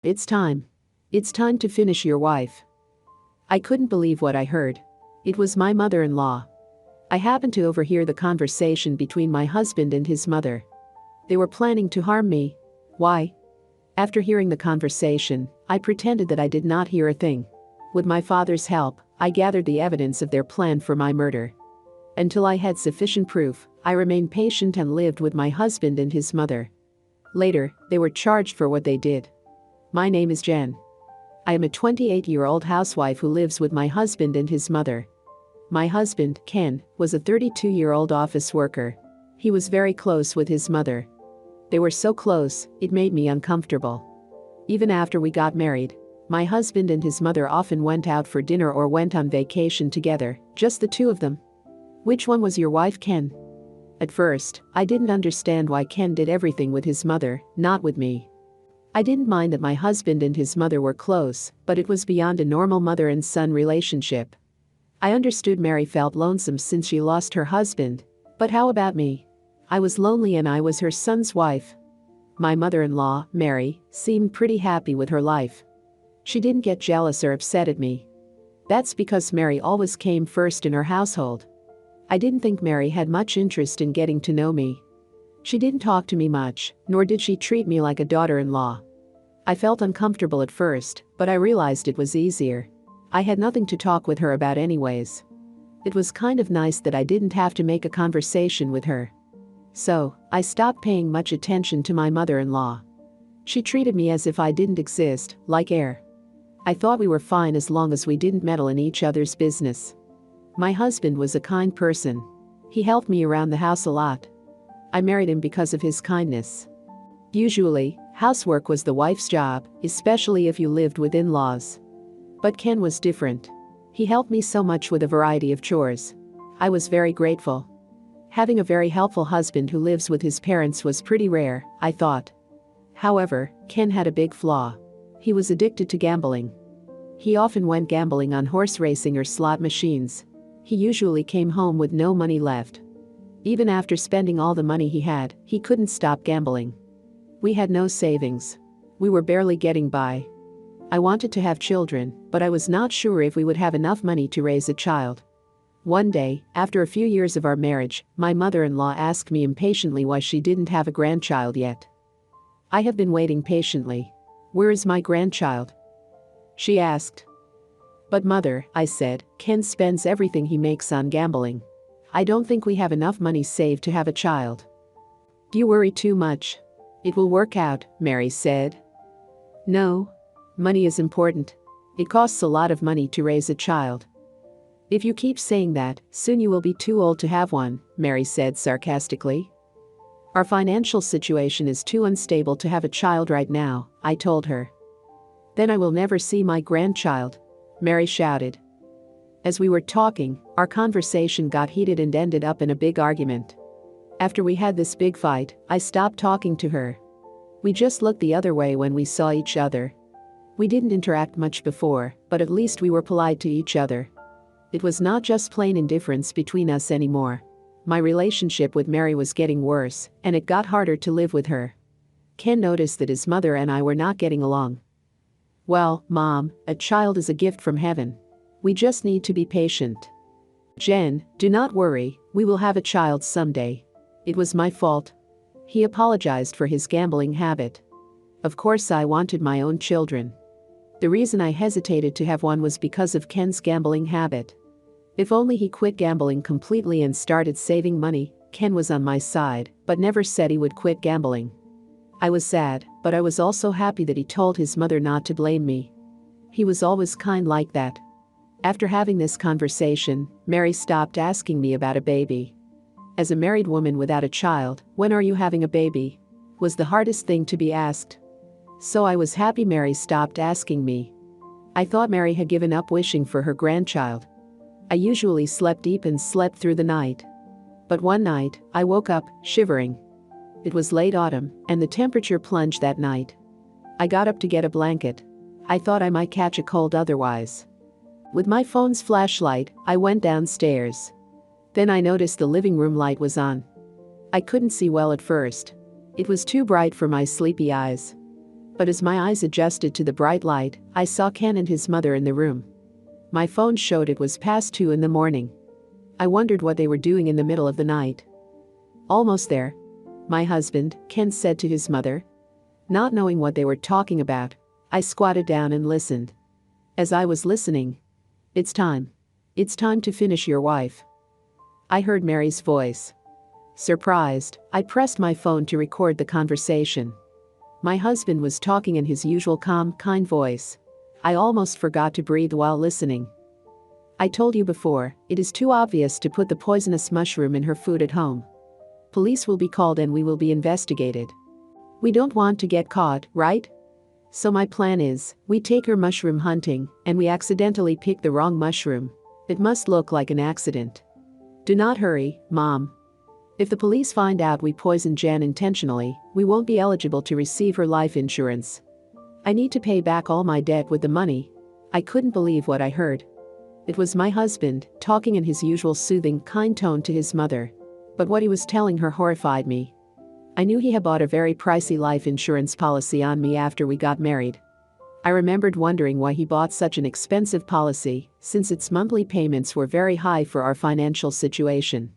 It's time. It's time to finish your wife. I couldn't believe what I heard. It was my mother-in-law. I happened to overhear the conversation between my husband and his mother. They were planning to harm me. Why? After hearing the conversation, I pretended that I did not hear a thing. With my father's help, I gathered the evidence of their plan for my murder. Until I had sufficient proof, I remained patient and lived with my husband and his mother. Later, they were charged for what they did. My name is Jen. I am a 28-year-old housewife who lives with my husband and his mother. My husband, Ken, was a 32-year-old office worker. He was very close with his mother. They were so close, it made me uncomfortable. Even after we got married, my husband and his mother often went out for dinner or went on vacation together, just the two of them. Which one was your wife, Ken? At first, I didn't understand why Ken did everything with his mother, not with me. I didn't mind that my husband and his mother were close, but it was beyond a normal mother and son relationship. I understood Mary felt lonesome since she lost her husband, but how about me? I was lonely and I was her son's wife. My mother-in-law, Mary, seemed pretty happy with her life. She didn't get jealous or upset at me. That's because Mary always came first in her household. I didn't think Mary had much interest in getting to know me. She didn't talk to me much, nor did she treat me like a daughter-in-law. I felt uncomfortable at first, but I realized it was easier. I had nothing to talk with her about anyways. It was kind of nice that I didn't have to make a conversation with her. So, I stopped paying much attention to my mother-in-law. She treated me as if I didn't exist, like air. I thought we were fine as long as we didn't meddle in each other's business. My husband was a kind person. He helped me around the house a lot. I married him because of his kindness. Usually, housework was the wife's job, especially if you lived with in-laws. But Ken was different. He helped me so much with a variety of chores. I was very grateful. Having a very helpful husband who lives with his parents was pretty rare, I thought. However, Ken had a big flaw. He was addicted to gambling. He often went gambling on horse racing or slot machines. He usually came home with no money left. Even after spending all the money he had, he couldn't stop gambling. We had no savings. We were barely getting by. I wanted to have children, but I was not sure if we would have enough money to raise a child. One day, after a few years of our marriage, my mother-in-law asked me impatiently why she didn't have a grandchild yet. I have been waiting patiently. Where is my grandchild? She asked. But mother, I said, Ken spends everything he makes on gambling. I don't think we have enough money saved to have a child. You worry too much. It will work out, Mary said. No. Money is important. It costs a lot of money to raise a child. If you keep saying that, soon you will be too old to have one, Mary said sarcastically. Our financial situation is too unstable to have a child right now, I told her. Then I will never see my grandchild, Mary shouted. As we were talking, our conversation got heated and ended up in a big argument. After we had this big fight, I stopped talking to her. We just looked the other way when we saw each other. We didn't interact much before, but at least we were polite to each other. It was not just plain indifference between us anymore. My relationship with Mary was getting worse, and it got harder to live with her. Ken noticed that his mother and I were not getting along. Well, Mom, a child is a gift from heaven. We just need to be patient. Jen, do not worry, we will have a child someday. It was my fault. He apologized for his gambling habit. Of course I wanted my own children. The reason I hesitated to have one was because of Ken's gambling habit. If only he quit gambling completely and started saving money, Ken was on my side, but never said he would quit gambling. I was sad, but I was also happy that he told his mother not to blame me. He was always kind like that. After having this conversation, Mary stopped asking me about a baby. As a married woman without a child, when are you having a baby? Was the hardest thing to be asked. So I was happy Mary stopped asking me. I thought Mary had given up wishing for her grandchild. I usually slept deep and slept through the night. But one night, I woke up, shivering. It was late autumn, and the temperature plunged that night. I got up to get a blanket. I thought I might catch a cold otherwise. With my phone's flashlight, I went downstairs. Then I noticed the living room light was on. I couldn't see well at first. It was too bright for my sleepy eyes. But as my eyes adjusted to the bright light, I saw Ken and his mother in the room. My phone showed it was past 2 in the morning. I wondered what they were doing in the middle of the night. Almost there, my husband, Ken, said to his mother. Not knowing what they were talking about, I squatted down and listened. As I was listening, "It's time. It's time to finish your wife," I heard Mary's voice. Surprised, I pressed my phone to record the conversation. My husband was talking in his usual calm, kind voice. I almost forgot to breathe while listening. "I told you before, it is too obvious to put the poisonous mushroom in her food at home. Police will be called and we will be investigated. We don't want to get caught, right? So my plan is, we take her mushroom hunting, and we accidentally pick the wrong mushroom. It must look like an accident. Do not hurry, Mom. If the police find out we poisoned Jen intentionally, we won't be eligible to receive her life insurance. I need to pay back all my debt with the money." I couldn't believe what I heard. It was my husband, talking in his usual soothing, kind tone to his mother. But what he was telling her horrified me. I knew he had bought a very pricey life insurance policy on me after we got married. I remembered wondering why he bought such an expensive policy, since its monthly payments were very high for our financial situation.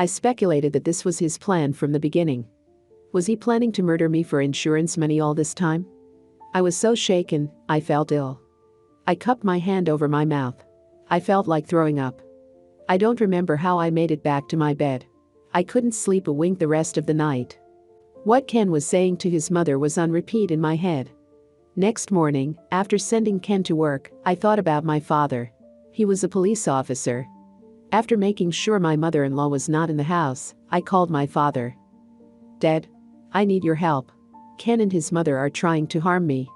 I speculated that this was his plan from the beginning. Was he planning to murder me for insurance money all this time? I was so shaken, I felt ill. I cupped my hand over my mouth. I felt like throwing up. I don't remember how I made it back to my bed. I couldn't sleep a wink the rest of the night. What Ken was saying to his mother was on repeat in my head. Next morning, after sending Ken to work, I thought about my father. He was a police officer. After making sure my mother-in-law was not in the house, I called my father. "Dad, I need your help. Ken and his mother are trying to harm me.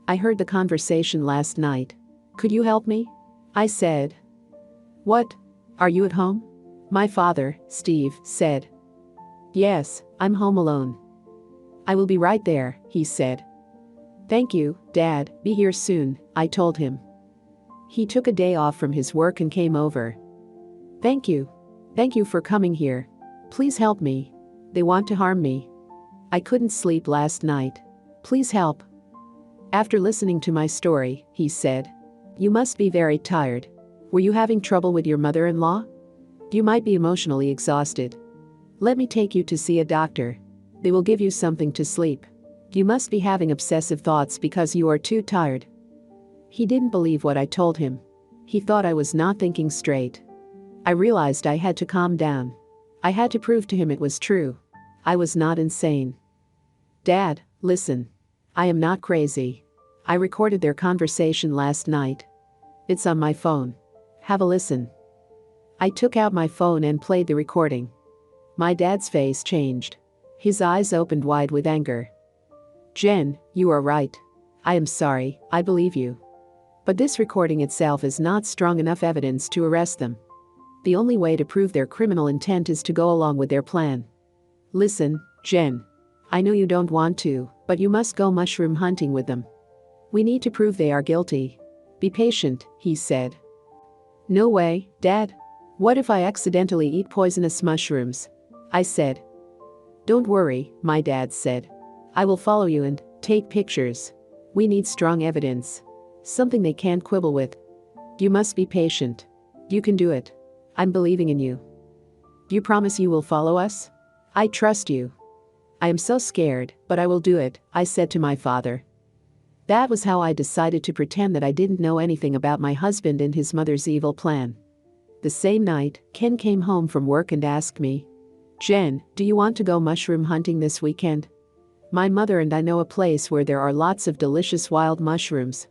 I heard the conversation last night. Could you help me?" I said. "What? Are you at home?" My father, Steve, said. "Yes, I'm home alone." "I will be right there," he said. "Thank you, Dad, be here soon," I told him. He took a day off from his work and came over. Thank you. Thank you for coming here. Please help me. They want to harm me. I couldn't sleep last night. Please help." After listening to my story, he said, "You must be very tired. Were you having trouble with your mother-in-law? You might be emotionally exhausted. Let me take you to see a doctor. They will give you something to sleep. You must be having obsessive thoughts because you are too tired." He didn't believe what I told him. He thought I was not thinking straight. I realized I had to calm down. I had to prove to him it was true. I was not insane. "Dad, listen. I am not crazy. I recorded their conversation last night. It's on my phone. Have a listen." I took out my phone and played the recording. My dad's face changed. His eyes opened wide with anger. "Jen, you are right. I am sorry, I believe you. But this recording itself is not strong enough evidence to arrest them. The only way to prove their criminal intent is to go along with their plan. Listen, Jen. I know you don't want to, but you must go mushroom hunting with them. We need to prove they are guilty. Be patient," he said. "No way, Dad. What if I accidentally eat poisonous mushrooms?" I said. "Don't worry," my dad said. "I will follow you and take pictures. We need strong evidence. Something they can't quibble with. You must be patient. You can do it. I'm believing in you. You promise you will follow us? I trust you." "I am so scared, but I will do it," I said to my father. That was how I decided to pretend that I didn't know anything about my husband and his mother's evil plan. The same night, Ken came home from work and asked me, "Jen, do you want to go mushroom hunting this weekend? My mother and I know a place where there are lots of delicious wild mushrooms.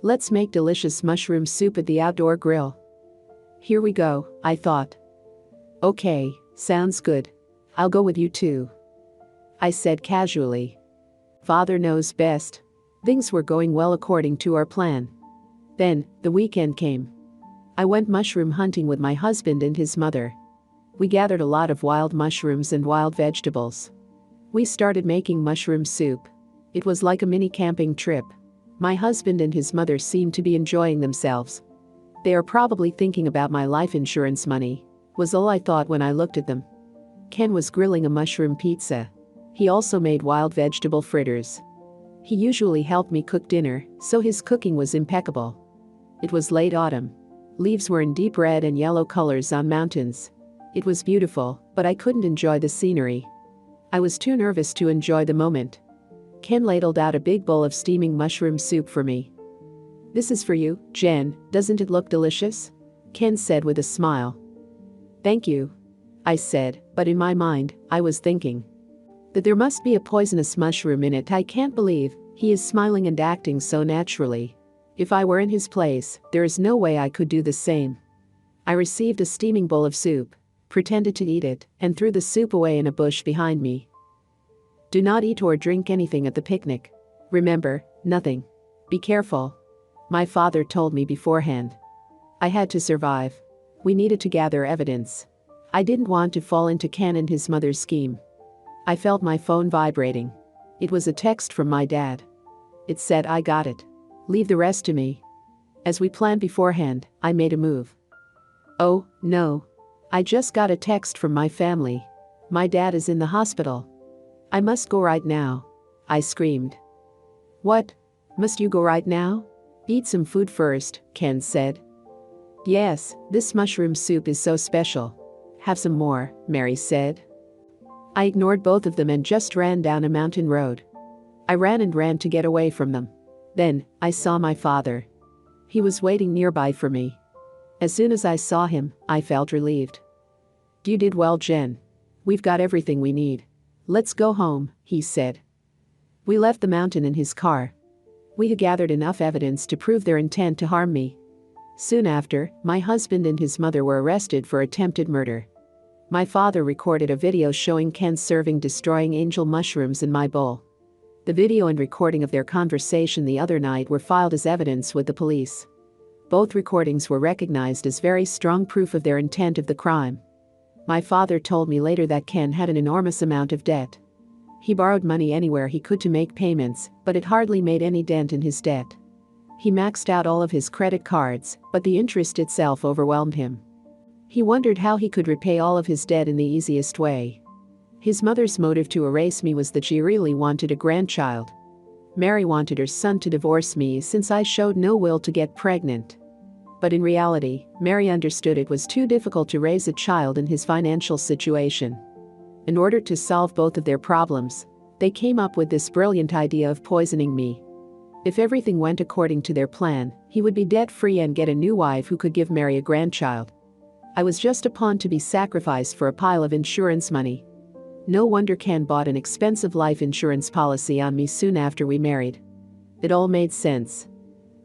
Let's make delicious mushroom soup at the outdoor grill." Here we go, I thought. "Okay, sounds good. I'll go with you too," I said casually. Father knows best. Things were going well according to our plan. Then, the weekend came. I went mushroom hunting with my husband and his mother. We gathered a lot of wild mushrooms and wild vegetables. We started making mushroom soup. It was like a mini camping trip. My husband and his mother seemed to be enjoying themselves. They are probably thinking about my life insurance money, was all I thought when I looked at them. Ken was grilling a mushroom pizza. He also made wild vegetable fritters. He usually helped me cook dinner, so his cooking was impeccable. It was late autumn. Leaves were in deep red and yellow colors on mountains. It was beautiful, but I couldn't enjoy the scenery. I was too nervous to enjoy the moment. Ken ladled out a big bowl of steaming mushroom soup for me. "This is for you, Jen, doesn't it look delicious?" Ken said with a smile. "Thank you," I said, but in my mind, I was thinking that there must be a poisonous mushroom in it. I can't believe he is smiling and acting so naturally. If I were in his place, there is no way I could do the same. I received a steaming bowl of soup, pretended to eat it, and threw the soup away in a bush behind me. Do not eat or drink anything at the picnic. Remember, nothing. Be careful. My father told me beforehand. I had to survive. We needed to gather evidence. I didn't want to fall into Ken and his mother's scheme. I felt my phone vibrating. It was a text from my dad. It said, "I got it. Leave the rest to me." As we planned beforehand, I made a move. Oh, no. I just got a text from my family. My dad is in the hospital. I must go right now. I screamed. "What? Must you go right now?" "Eat some food first," Ken said. "Yes, this mushroom soup is so special." "Have some more," Mary said. I ignored both of them and just ran down a mountain road. I ran and ran to get away from them. Then, I saw my father. He was waiting nearby for me. As soon as I saw him, I felt relieved. "You did well, Jen. We've got everything we need. Let's go home," he said. We left the mountain in his car. We had gathered enough evidence to prove their intent to harm me. Soon after, my husband and his mother were arrested for attempted murder. My father recorded a video showing Ken serving destroying angel mushrooms in my bowl. The video and recording of their conversation the other night were filed as evidence with the police. Both recordings were recognized as very strong proof of their intent of the crime. My father told me later that Ken had an enormous amount of debt. He borrowed money anywhere he could to make payments, but it hardly made any dent in his debt. He maxed out all of his credit cards, but the interest itself overwhelmed him. He wondered how he could repay all of his debt in the easiest way. His mother's motive to erase me was that she really wanted a grandchild. Mary wanted her son to divorce me since I showed no will to get pregnant. But in reality, Mary understood it was too difficult to raise a child in his financial situation. In order to solve both of their problems, they came up with this brilliant idea of poisoning me. If everything went according to their plan, he would be debt-free and get a new wife who could give Mary a grandchild. I was just a pawn to be sacrificed for a pile of insurance money. No wonder Ken bought an expensive life insurance policy on me soon after we married. It all made sense.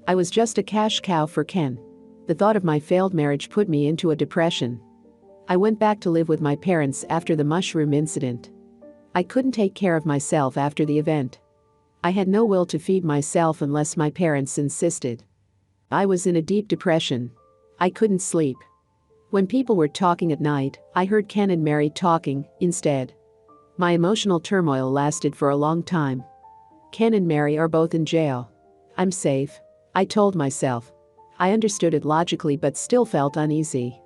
I was just a cash cow for Ken. The thought of my failed marriage put me into a depression. I went back to live with my parents after the mushroom incident. I couldn't take care of myself after the event. I had no will to feed myself unless my parents insisted. I was in a deep depression. I couldn't sleep. When people were talking at night, I heard Ken and Mary talking instead. My emotional turmoil lasted for a long time. Ken and Mary are both in jail. I'm safe, I told myself. I understood it logically but still felt uneasy.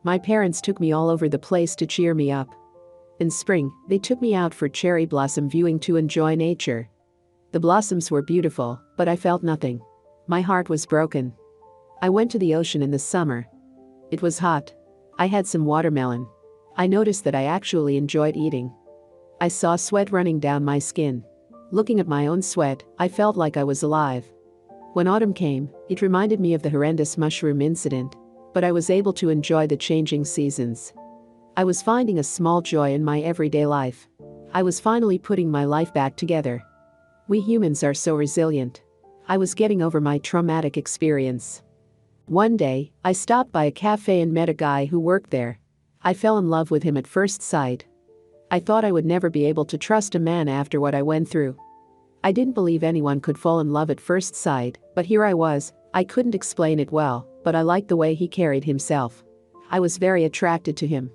My parents took me all over the place to cheer me up. In spring, they took me out for cherry blossom viewing to enjoy nature. The blossoms were beautiful, but I felt nothing. My heart was broken. I went to the ocean in the summer. It was hot. I had some watermelon. I noticed that I actually enjoyed eating. I saw sweat running down my skin. Looking at my own sweat, I felt like I was alive. When autumn came, it reminded me of the horrendous mushroom incident, but I was able to enjoy the changing seasons. I was finding a small joy in my everyday life. I was finally putting my life back together. We humans are so resilient. I was getting over my traumatic experience. One day, I stopped by a cafe and met a guy who worked there. I fell in love with him at first sight. I thought I would never be able to trust a man after what I went through. I didn't believe anyone could fall in love at first sight, but here I was. I couldn't explain it well, but I liked the way he carried himself. I was very attracted to him.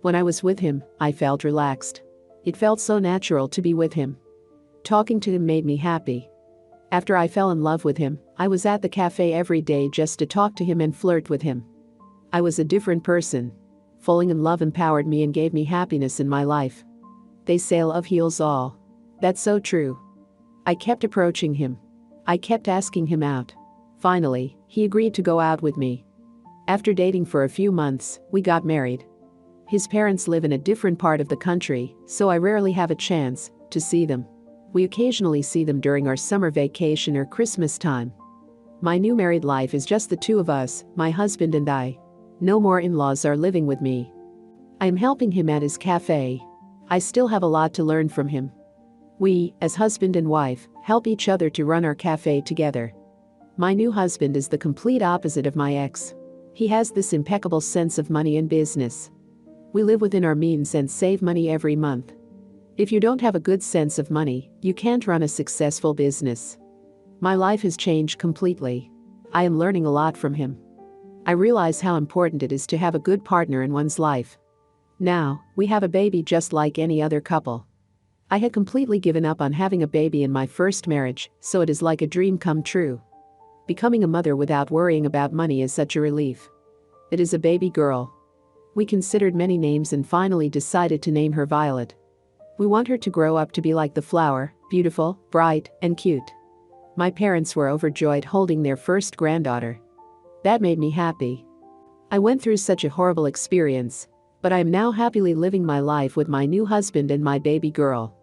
When I was with him, I felt relaxed. It felt so natural to be with him. Talking to him made me happy. After I fell in love with him, I was at the cafe every day just to talk to him and flirt with him. I was a different person. Falling in love empowered me and gave me happiness in my life. They say love heals all. That's so true. I kept approaching him. I kept asking him out. Finally, he agreed to go out with me. After dating for a few months, we got married. His parents live in a different part of the country, so I rarely have a chance to see them. We occasionally see them during our summer vacation or Christmas time. My new married life is just the two of us, my husband and I. No more in-laws are living with me. I am helping him at his cafe. I still have a lot to learn from him. We, as husband and wife, help each other to run our cafe together. My new husband is the complete opposite of my ex. He has this impeccable sense of money and business. We live within our means and save money every month. If you don't have a good sense of money, you can't run a successful business. My life has changed completely. I am learning a lot from him. I realize how important it is to have a good partner in one's life. Now, we have a baby just like any other couple. I had completely given up on having a baby in my first marriage, so it is like a dream come true. Becoming a mother without worrying about money is such a relief. It is a baby girl. We considered many names and finally decided to name her Violet. We want her to grow up to be like the flower, beautiful, bright, and cute. My parents were overjoyed holding their first granddaughter. That made me happy. I went through such a horrible experience, but I am now happily living my life with my new husband and my baby girl.